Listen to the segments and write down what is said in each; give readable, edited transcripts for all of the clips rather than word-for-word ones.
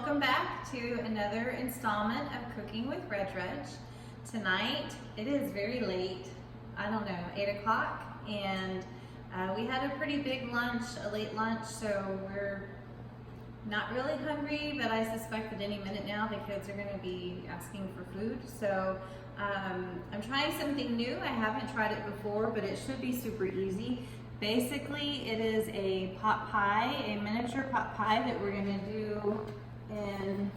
welcome back to another installment of Cooking with Reg-Reg. Tonight, it is very late, I don't know, 8 o'clock, and we had a pretty big lunch, a late lunch, so we're not really hungry, but I suspect that any minute now the kids are going to be asking for food. So I'm trying something new. I haven't tried it before, but it should be super easy. Basically, it is a pot pie, a miniature pot pie that we're going to do in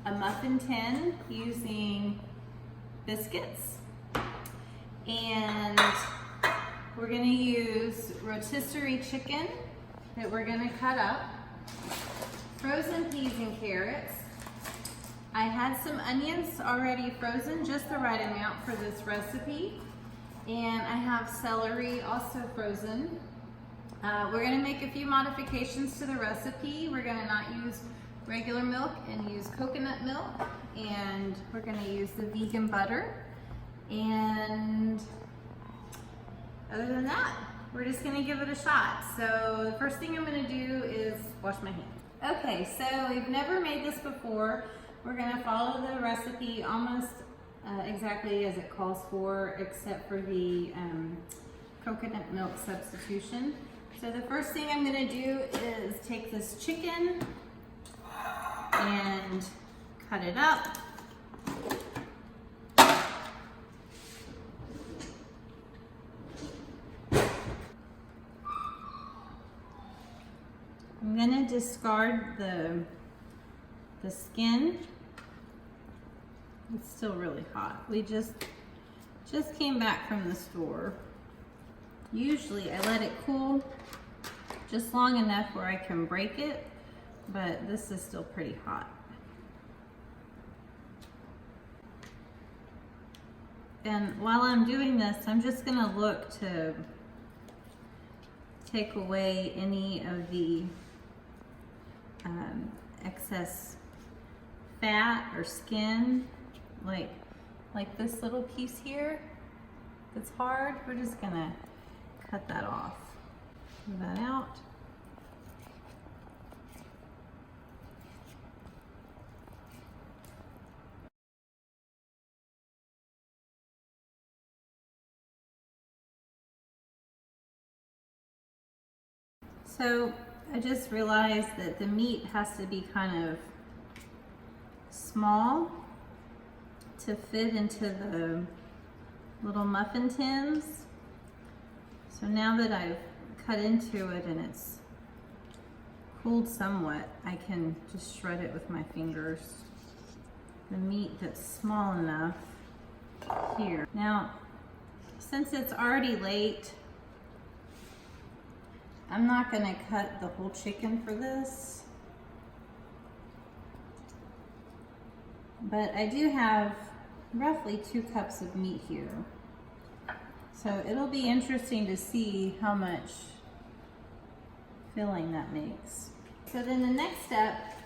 a muffin tin using biscuits. And we're going to use rotisserie chicken that we're going to cut up, frozen peas and carrots. I had some onions already frozen, just the right amount for this recipe. And I have celery also frozen. We're gonna make a few modifications to the recipe. We're gonna not use regular milk and use coconut milk. And we're gonna use the vegan butter. And other than that, we're just gonna give it a shot. So the first thing I'm gonna do is wash my hands. Okay, so we've never made this before. We're gonna follow the recipe almost exactly as it calls for, except for the coconut milk substitution. So the first thing I'm gonna do is take this chicken and cut it up. I'm gonna discard the skin. It's still really hot. We just came back from the store. Usually I let it cool just long enough where I can break it, but this is still pretty hot. And while I'm doing this, I'm just gonna look to take away any of the excess fat or skin, like this little piece here that's hard. We're just gonna cut that off. Move that out. So I just realized that the meat has to be kind of small to fit into the little muffin tins. So now that I've cut into it and it's cooled somewhat, I can just shred it with my fingers. The meat that's small enough here. Now, since it's already late, I'm not gonna cut the whole chicken for this. But I do have roughly 2 cups of meat here. So it'll be interesting to see how much filling that makes. So then the next step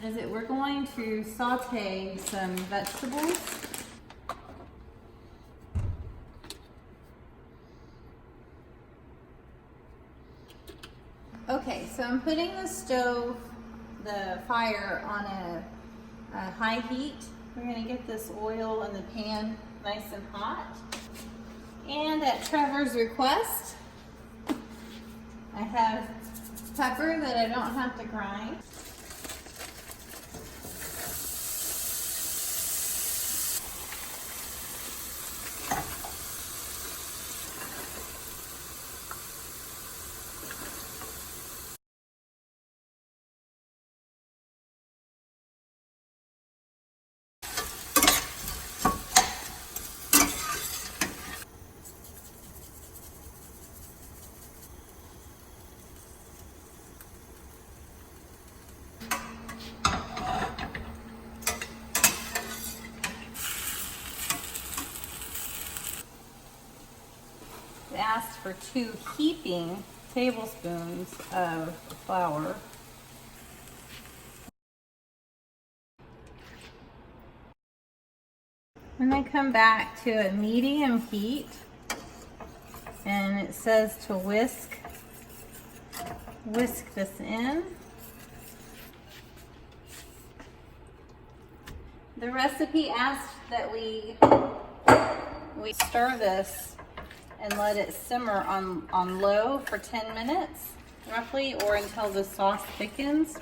is that we're going to saute some vegetables. Okay, so I'm putting the fire on a high heat. We're going to get this oil in the pan nice and hot. And at Trevor's request, I have pepper that I don't have to grind. Asked for 2 heaping tablespoons of flour. When I come back to a medium heat, and it says to whisk this in. The recipe asked that we stir this and let it simmer on low for 10 minutes roughly, or until the sauce thickens.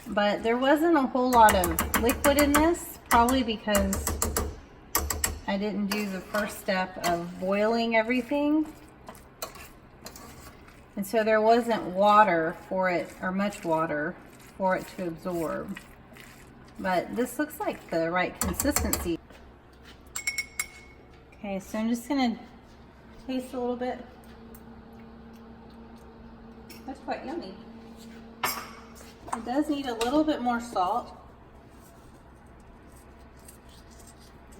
But there wasn't a whole lot of liquid in this, probably because I didn't do the first step of boiling everything. And so there wasn't water for it, or much water for it to absorb. But this looks like the right consistency. Okay, so I'm just gonna taste a little bit. That's quite yummy. It does need a little bit more salt.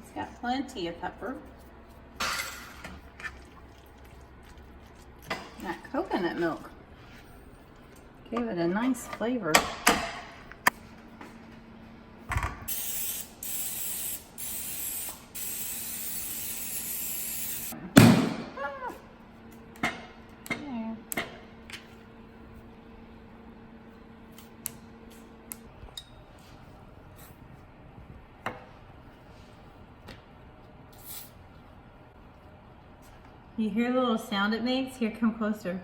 It's got plenty of pepper. That coconut milk gave it a nice flavor. You hear the little sound it makes? Here, come closer.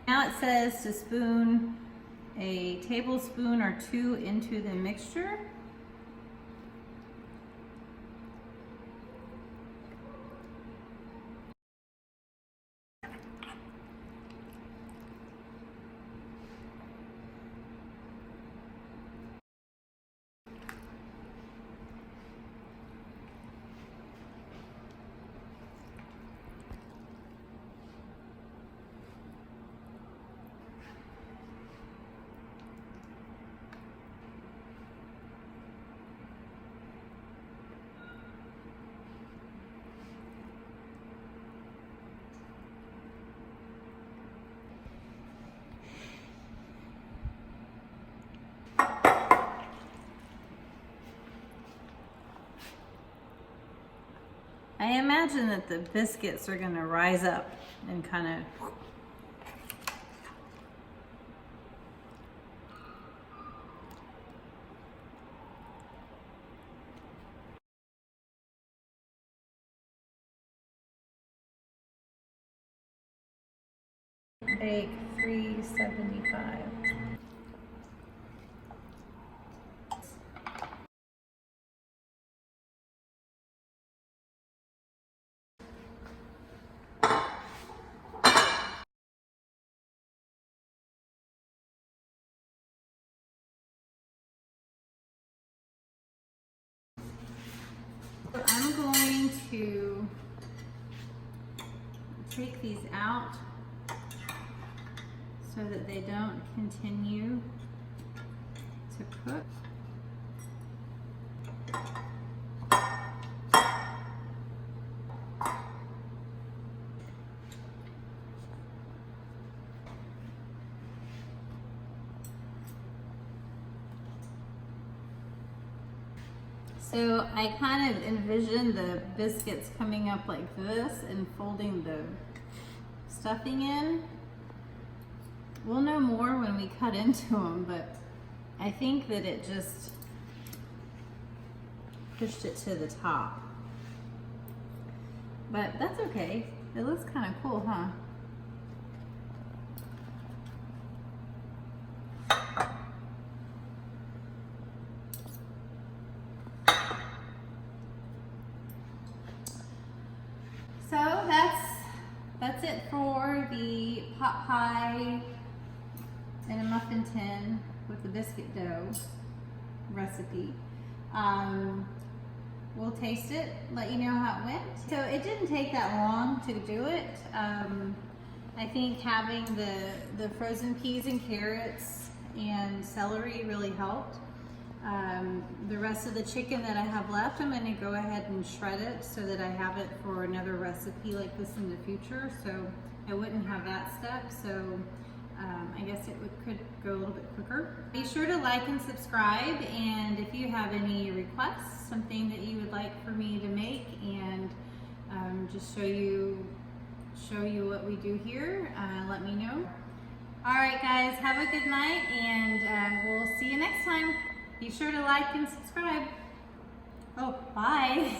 Now it says to spoon a tablespoon or 2 into the mixture. I imagine that the biscuits are gonna rise up and kind of bake 375. So I'm going to take these out so that they don't continue to cook. So I kind of envision the biscuits coming up like this and folding the stuffing in. We'll know more when we cut into them, but I think that it just pushed it to the top. But that's okay. It looks kind of cool, huh? So that's it for the pot pie in a muffin tin with the biscuit dough recipe. We'll taste it, let you know how it went. So it didn't take that long to do it. I think having the frozen peas and carrots and celery really helped. The rest of the chicken that I have left, I'm going to go ahead and shred it so that I have it for another recipe like this in the future, so I wouldn't have that step. So I guess it could go a little bit quicker. Be sure to like and subscribe, and if you have any requests, something that you would like for me to make, and just show you what we do here, let me know. All right, guys, have a good night, and we'll see you next time. Be sure to like and subscribe. Oh, bye.